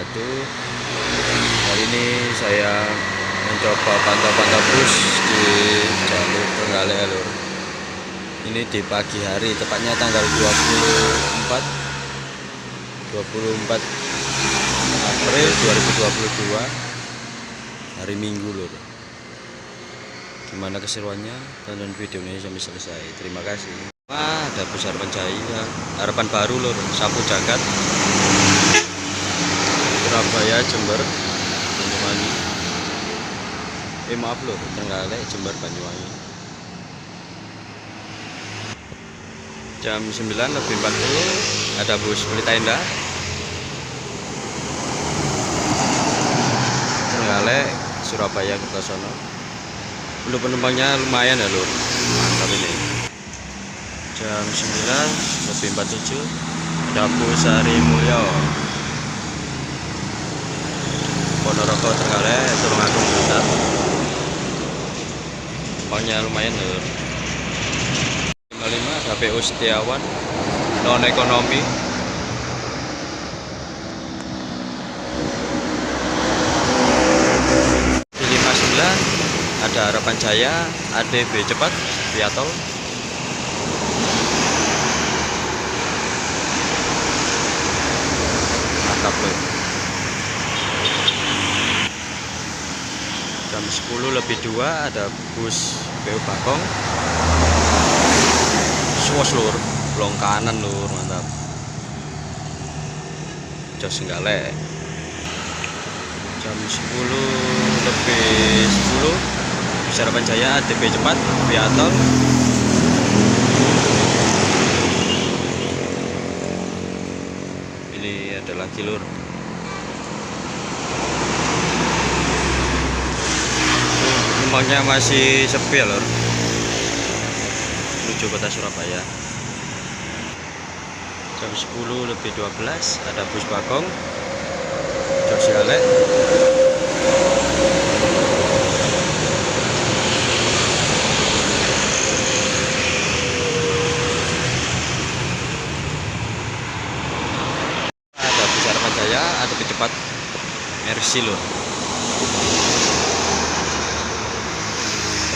wabarakatuh. Kali ini saya mencoba pantau-pantau bus di jalur Trenggalek, lur. Ini di pagi hari, tepatnya tanggal 24 April 2022, hari Minggu, lur. Gimana keseruannya? Tonton video ini sampai selesai. Terima kasih. Ada bus Harapan Jaya, Harapan Baru, lur. Sapu Jagat, Surabaya, Jember, Banyuwangi. Maaf, lur. Trenggalek, Jember, Banyuwangi. Jam 9:40 ada bus Pelita Indah, Trenggalek, Surabaya, Kertosono. Untuk penumpangnya lumayan ya, lur. Mantap ini. Jam 9:47 ada bus Harimulyo, Ponorogo, Trenggalek, Tulungagung, Blitar. Penumpangnya lumayan, lur. 55 ada PO Setiawan, non ekonomi. Di 59 ada Harapan Jaya, ADB cepat via tol. Mantap, lur. Jam 10:02 ada bus PO Bakong, Suwos, lur, blong kanan, lur, mantap. Jos Trenggalek. Jam 10:10 bus Harapan Jaya, ADB cepat via tol. Ini ada lagi, lur. Penumpangnya masih sepi ya, lur, menuju kota Surabaya. Jam 10:12 ada bus Bagong, Jos Trenggalek. Ada bus Harapan Jaya, ada bus cepat Mercy, lur.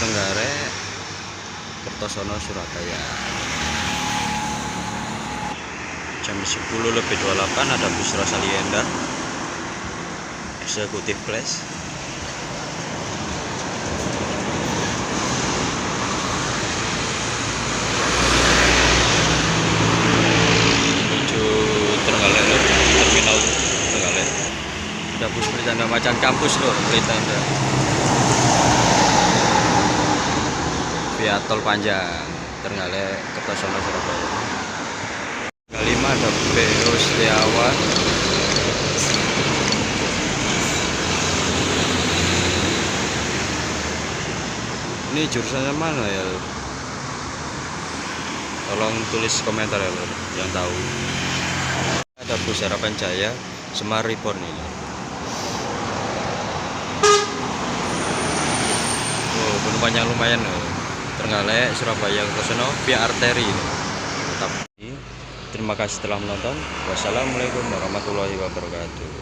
Trenggalek, Kertosono, Surabaya. Jam 10:28 ada bus Rosalienda, eksekutif class. Menuju Trenggalek, lur. Terminal Trenggalek. Ada bus Pelita Indah Macan Kampus, lur. Pelita Indah via tol panjang Trenggalek, Kertosono, Surabaya. 5 ada PO Setiawan, ini jurusannya mana ya, lur? Tolong tulis komentar ya, lur, yang tahu. Ada bus Harapan Jaya, Semar Reborn ini. Oh, penumpangnya lumayan, lur. Trenggalek, Surabaya, Kertosono via arteri. Tetap. Terima kasih telah menonton. Wassalamualaikum warahmatullahi wabarakatuh.